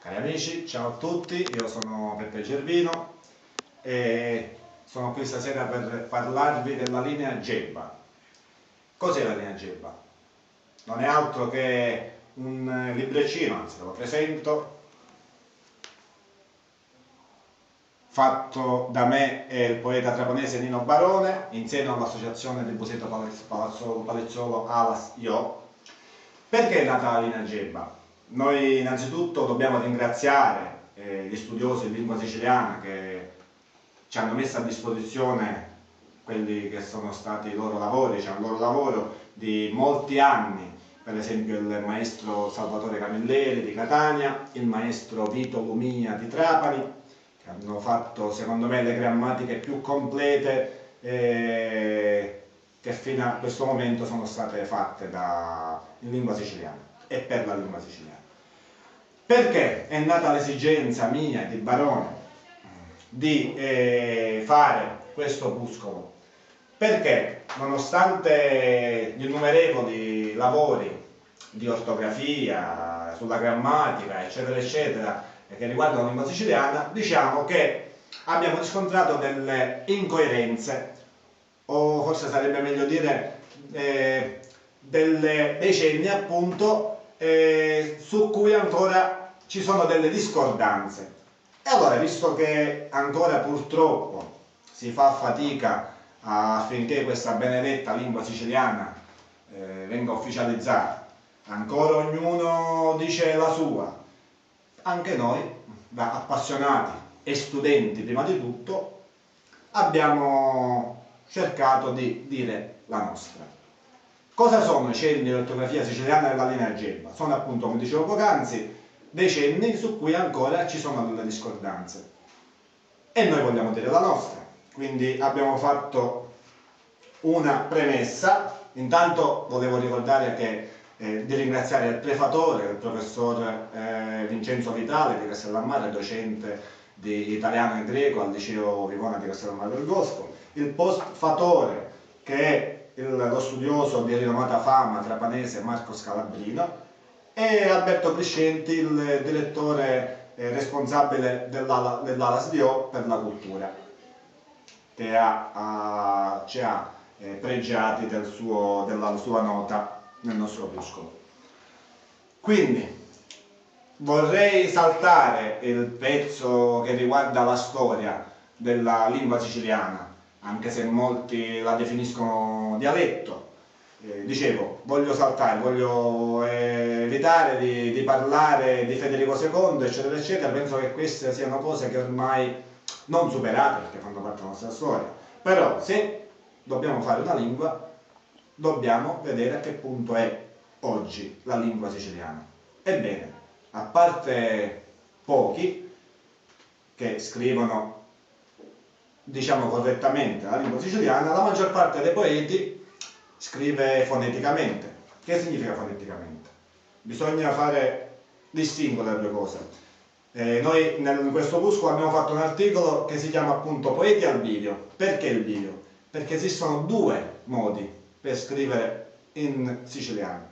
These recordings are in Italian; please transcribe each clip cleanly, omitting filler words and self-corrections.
Cari amici, ciao a tutti, io sono Peppe Gervino e sono qui stasera per parlarvi della linea Gebba. Cos'è la linea Gebba? Non è altro che un libricino, anzi ve lo presento, fatto da me e il poeta trapanese Nino Barone, insieme all'associazione del Buseto Palazzolo Alas Io. Perché è nata la linea Gebba? Noi innanzitutto dobbiamo ringraziare gli studiosi di lingua siciliana che ci hanno messo a disposizione quelli che sono stati i loro lavori, cioè un loro lavoro di molti anni, per esempio il maestro Salvatore Camilleri di Catania, il maestro Vito Lumia di Trapani, che hanno fatto secondo me le grammatiche più complete che fino a questo momento sono state fatte in lingua siciliana e per la lingua siciliana. Perché è nata l'esigenza mia di Barone di fare questo opuscolo? Perché nonostante gli innumerevoli lavori di ortografia, sulla grammatica, eccetera, eccetera, che riguardano la lingua siciliana, diciamo che abbiamo riscontrato delle incoerenze, o forse sarebbe meglio dire dei cenni appunto su cui ancora ci sono delle discordanze. E allora, visto che ancora purtroppo si fa fatica affinché questa benedetta lingua siciliana venga ufficializzata, ancora ognuno dice la sua, anche noi, da appassionati e studenti prima di tutto, abbiamo cercato di dire la nostra. Cosa sono i cenni dell'ortografia siciliana della linea Gebba? Sono appunto, come dicevo poc'anzi, dei cenni su cui ancora ci sono delle discordanze. E noi vogliamo dire la nostra. Quindi abbiamo fatto una premessa. Intanto volevo ricordare di ringraziare il prefatore, il professor Vincenzo Vitale di Castellammare, docente di italiano e greco al liceo Vivona di Castellammare del Gospolo, il postfatore che è lo studioso di rinomata fama trapanese Marco Scalabrino e Alberto Crescenti, il direttore responsabile dell'Ala SDO per la cultura, che ci ha pregiati della sua nota nel nostro opuscolo. Quindi vorrei saltare il pezzo che riguarda la storia della lingua siciliana, anche se molti la definiscono dialetto. Dicevo, voglio evitare di parlare di Federico II, eccetera, eccetera. Penso che queste siano cose che ormai non superate, perché fanno parte della nostra storia. Però se dobbiamo fare una lingua, dobbiamo vedere a che punto è oggi la lingua siciliana. Ebbene, a parte pochi che scrivono, diciamo correttamente, la lingua siciliana, la maggior parte dei poeti scrive foneticamente. Che significa foneticamente? Bisogna distinguere le due cose. Noi in questo opuscolo abbiamo fatto un articolo che si chiama appunto Poeti al bivio. Perché il bivio? Perché esistono due modi per scrivere in siciliano,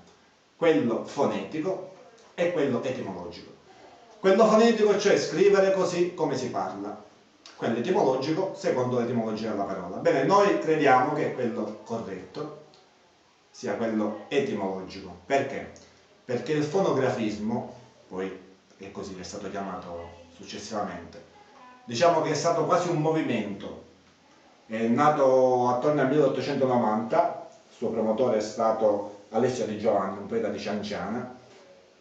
quello fonetico e quello etimologico. Quello fonetico, cioè scrivere così come si parla, quello etimologico secondo l'etimologia della parola. Bene, noi crediamo che quello corretto sia quello etimologico. Perché? Perché il fonografismo, poi è così che è stato chiamato successivamente, diciamo che è stato quasi un movimento, è nato attorno al 1890, il suo promotore è stato Alessio Di Giovanni, un poeta di Cianciana,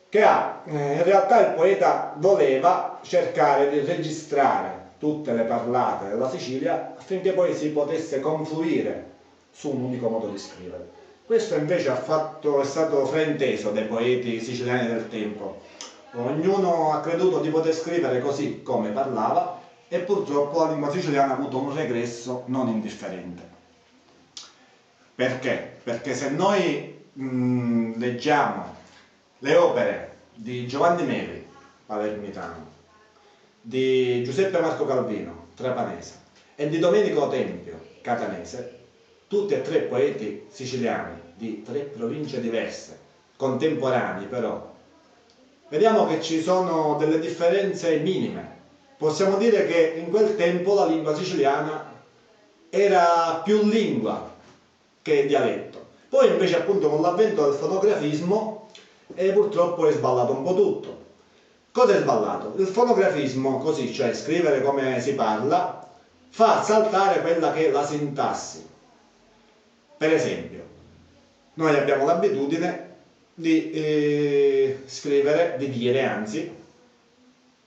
che in realtà il poeta voleva cercare di registrare tutte le parlate della Sicilia affinché poi si potesse confluire su un unico modo di scrivere. Questo invece è stato frainteso dai poeti siciliani del tempo. Ognuno ha creduto di poter scrivere così come parlava e purtroppo la lingua siciliana ha avuto un regresso non indifferente. Perché? Perché se noi leggiamo le opere di Giovanni Meli, palermitano, di Giuseppe Marco Calvino, trapanese, e di Domenico Tempio, catanese, tutti e tre poeti siciliani di tre province diverse, contemporanei però, vediamo che ci sono delle differenze minime. Possiamo dire che in quel tempo la lingua siciliana era più lingua che dialetto. Poi invece appunto con l'avvento del fonografismo purtroppo è sballato un po' tutto. Cosa è sballato? Il fonografismo, così, cioè scrivere come si parla, fa saltare quella che è la sintassi. Per esempio, noi abbiamo l'abitudine di scrivere, di dire anzi,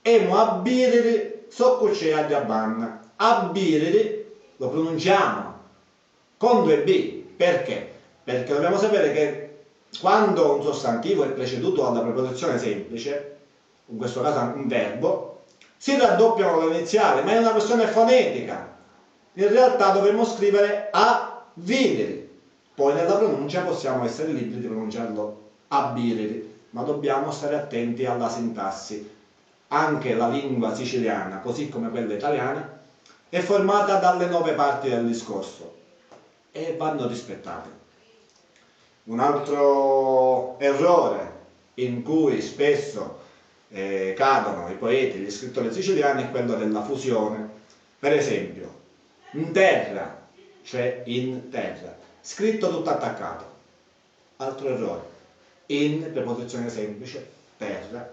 emo abbiriri socco c'è a diabanna. Abbiriri lo pronunciamo con due B. Perché? Perché dobbiamo sapere che quando un sostantivo è preceduto dalla preposizione semplice, in questo caso un verbo, si raddoppiano l'iniziale, ma è una questione fonetica. In realtà dovremmo scrivere a videri, poi nella pronuncia possiamo essere liberi di pronunciarlo a biriri, ma dobbiamo stare attenti alla sintassi. Anche la lingua siciliana, così come quella italiana, è formata dalle 9 parti del discorso e vanno rispettate. Un altro errore in cui spesso cadono i poeti, gli scrittori siciliani è quello della fusione. Per esempio, in terra, cioè in terra, scritto tutto attaccato. Altro errore. In, preposizione semplice, terra,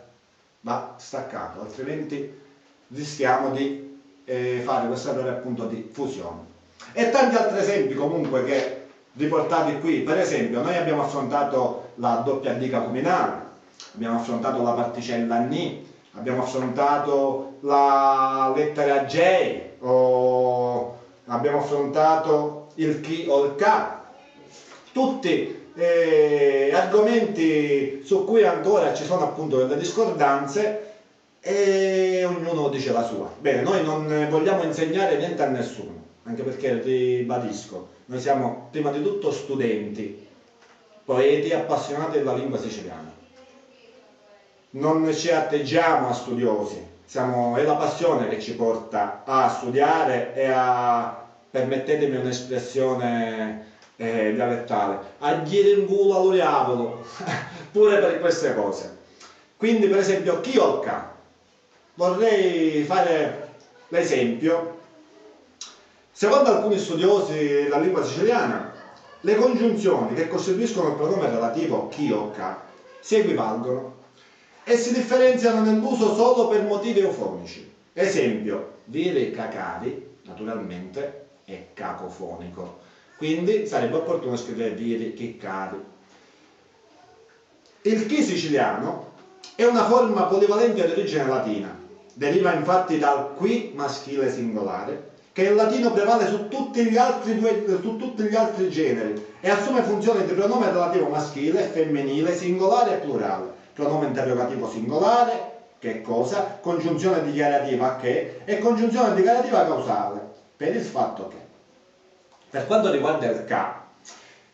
va staccato, altrimenti rischiamo di fare questo errore appunto di fusione. E tanti altri esempi comunque che riportati qui. Per esempio, noi abbiamo affrontato la doppia D cacuminale, abbiamo affrontato la particella ni, abbiamo affrontato la lettera J, o abbiamo affrontato il chi o il ka, tutti argomenti su cui ancora ci sono appunto delle discordanze e ognuno dice la sua. Bene, noi non vogliamo insegnare niente a nessuno, anche perché, ribadisco, noi siamo prima di tutto studenti, poeti appassionati della lingua siciliana. Non ci atteggiamo a studiosi, è la passione che ci porta a studiare e a, permettetemi un'espressione dialettale, a dire in culo allo diavolo, pure per queste cose. Quindi per esempio chi o ca, vorrei fare l'esempio. Secondo alcuni studiosi della lingua siciliana, le congiunzioni che costituiscono il pronome relativo chi o ca si equivalgono e si differenziano nell'uso solo per motivi eufonici. Esempio, viri cacari, naturalmente, è cacofonico, quindi sarebbe opportuno scrivere viri chiccari. Il chi siciliano è una forma polivalente di origine latina, deriva infatti dal qui maschile singolare, che in latino prevale su tutti gli altri generi e assume funzioni di pronome relativo maschile, femminile, singolare e plurale. Pronome interrogativo singolare, che cosa, congiunzione dichiarativa che e congiunzione dichiarativa causale, per il fatto che. Per quanto riguarda il ca,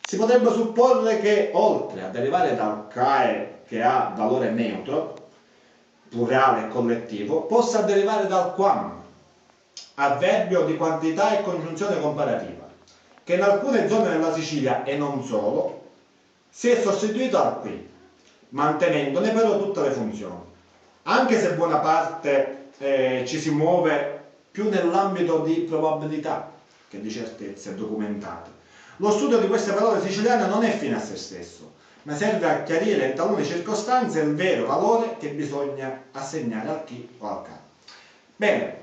si potrebbe supporre che oltre a derivare dal cae che ha valore neutro, plurale e collettivo, possa derivare dal quam, avverbio di quantità e congiunzione comparativa, che in alcune zone della Sicilia e non solo si è sostituito al qui, mantenendone però tutte le funzioni, anche se buona parte ci si muove più nell'ambito di probabilità che di certezze documentate. Lo studio di queste parole siciliane non è fine a se stesso, ma serve a chiarire in talune circostanze il vero valore che bisogna assegnare al chi o al ca. Bene,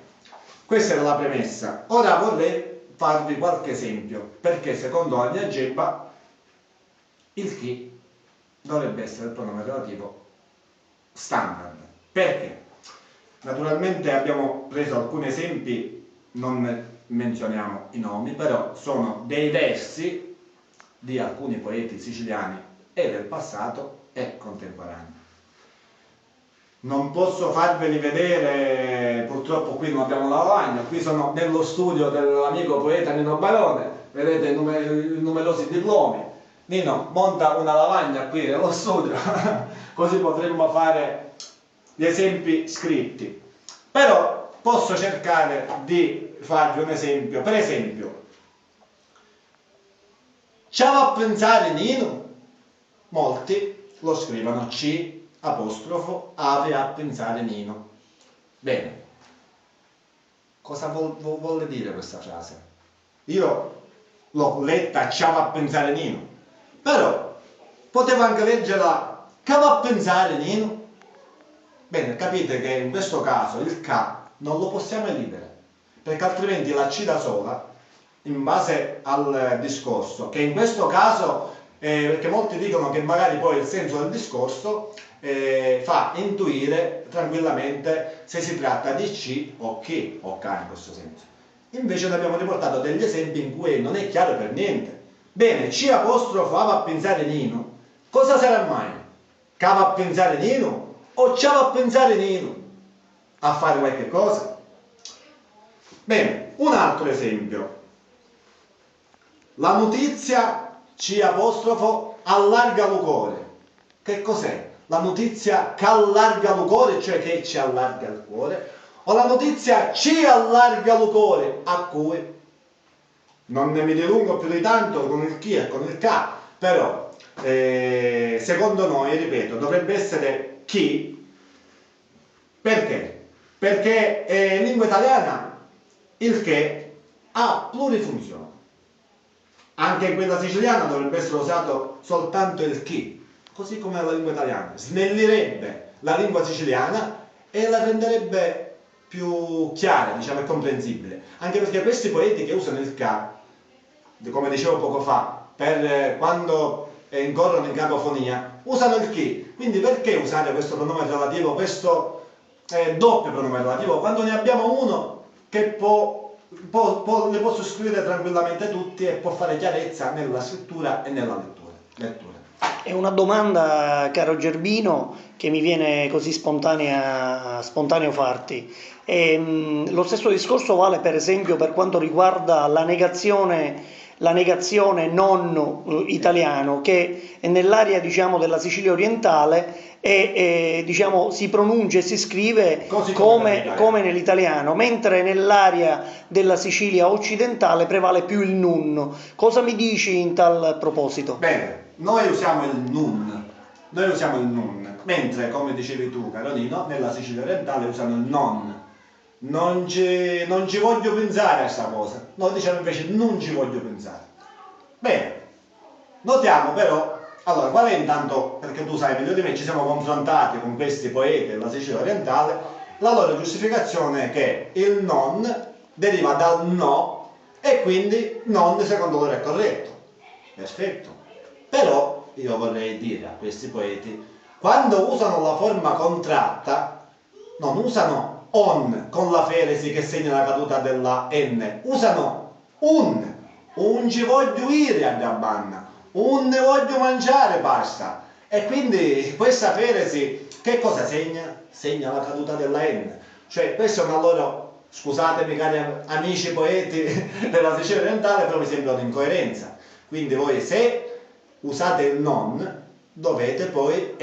questa era la premessa. Ora vorrei farvi qualche esempio, perché secondo la mia Gebba il chi dovrebbe essere il pronome relativo standard. Perché? Naturalmente abbiamo preso alcuni esempi, non menzioniamo i nomi, però sono dei versi di alcuni poeti siciliani e del passato e contemporaneo. Non posso farveli vedere, purtroppo qui non abbiamo la lavagna, qui sono nello studio dell'amico poeta Nino Barone, vedete i numerosi diplomi. Nino, monta una lavagna qui nello studio, così potremmo fare gli esempi scritti. Però posso cercare di farvi un esempio. Per esempio, ci va a pensare Nino? Molti lo scrivono C apostrofo ave a pensare Nino. Bene, cosa vuole dire questa frase? Io l'ho letta "Ciao a pensare Nino", però potevo anche leggerla "Cava a pensare Nino". Bene, capite che in questo caso il "ca" non lo possiamo elidere, perché altrimenti la "c" da sola, in base al discorso, che in questo caso, perché molti dicono che magari poi il senso del discorso fa intuire tranquillamente se si tratta di "c" o "chi" o "ca" in questo senso. Invece noi abbiamo riportato degli esempi in cui non è chiaro per niente. Bene, "c" apostrofo ava a pensare Nino, cosa sarà mai? Cava a pensare Nino o ciao a pensare Nino? A fare qualche cosa? Bene, un altro esempio. La notizia "c" apostrofo allarga lo cuore. Che cos'è? La notizia che allarga lo cuore, cioè che ci allarga il cuore, o la notizia ci allarga lo cuore, a cui? Non ne mi dilungo più di tanto con il chi e con il ca, però secondo noi, ripeto, dovrebbe essere chi. Perché? Perché in lingua italiana il che ha plurifunzione. Anche in quella siciliana dovrebbe essere usato soltanto il chi, così come la lingua italiana. Snellirebbe la lingua siciliana e la renderebbe più chiara, diciamo, e comprensibile. Anche perché questi poeti che usano il ca, come dicevo poco fa, per quando incorrono in cacofonia, usano il chi. Quindi perché usare questo pronome relativo, questo doppio pronome relativo, quando ne abbiamo uno che le può sostituire tranquillamente tutti e può fare chiarezza nella scrittura e nella lettura. È una domanda, caro Gerbino, che mi viene così spontaneo farti. Lo stesso discorso vale per esempio per quanto riguarda la negazione nonno italiano, che nell'area, diciamo, della Sicilia orientale diciamo, si pronuncia e si scrive come nell'italiano, mentre nell'area della Sicilia occidentale prevale più il nun. Cosa mi dici in tal proposito? Bene, noi usiamo il nun, mentre, come dicevi tu, Carolino, nella Sicilia orientale usano il non. Non ci voglio pensare a questa cosa. Noi diciamo invece non ci voglio pensare. Bene, notiamo però, allora, qual è intanto, perché tu sai meglio di me, ci siamo confrontati con questi poeti della Sicilia orientale, la loro giustificazione è che il non deriva dal no e quindi non secondo loro è corretto. Perfetto. Però io vorrei dire a questi poeti, quando usano la forma contratta, non usano on con la feresi che segna la caduta della n, usano un ci voglio ire a Gabanna, un ne voglio mangiare pasta. E quindi questa feresi che cosa segna? Segna la caduta della n. Cioè questa è una loro, scusatemi cari amici poeti della Sicilia orientale, però mi sembra un'incoerenza. Quindi voi se usate il non dovete poi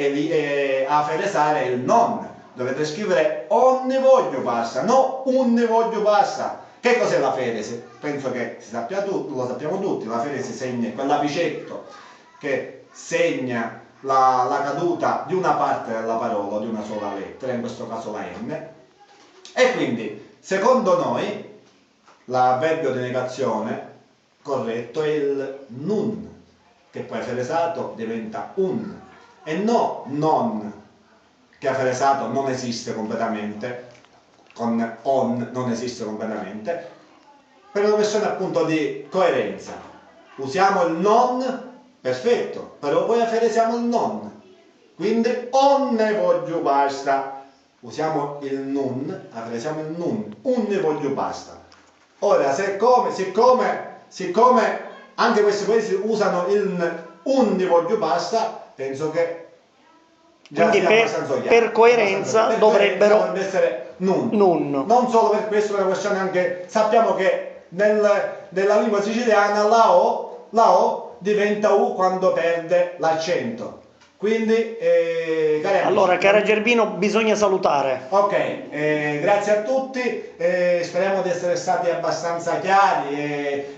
aferesare il non, dovete scrivere on ne voglio pasta, no un ne voglio pasta. Che cos'è la feresi? Penso che lo sappiamo tutti, la feresi segna quell'apicetto che segna la caduta di una parte della parola, di una sola lettera, in questo caso la n. E quindi secondo noi l'avverbio di negazione corretto è il nun, che poi aferesato diventa un, e no non, che aferesato non esiste completamente, con on non esiste completamente, per una questione appunto di coerenza. Usiamo il non, perfetto, però poi aferesiamo il non, quindi on ne voglio basta. Usiamo il nun, aferesiamo il nun, un ne voglio basta. Ora, siccome anche questi paesi usano il un ne voglio basta, penso che già quindi per coerenza dovrebbe essere nun. Non solo per questo, è una questione anche, sappiamo che nella lingua siciliana la O diventa U quando perde l'accento. Quindi, cari amici, Allora, cara Gerbino, bisogna salutare. ok, grazie a tutti, speriamo di essere stati abbastanza chiari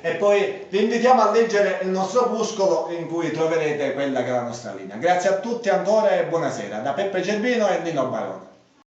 e poi vi invitiamo a leggere il nostro opuscolo in cui troverete quella che è la nostra linea. Grazie a tutti ancora e buonasera, da Peppe Gerbino e Nino Baroni.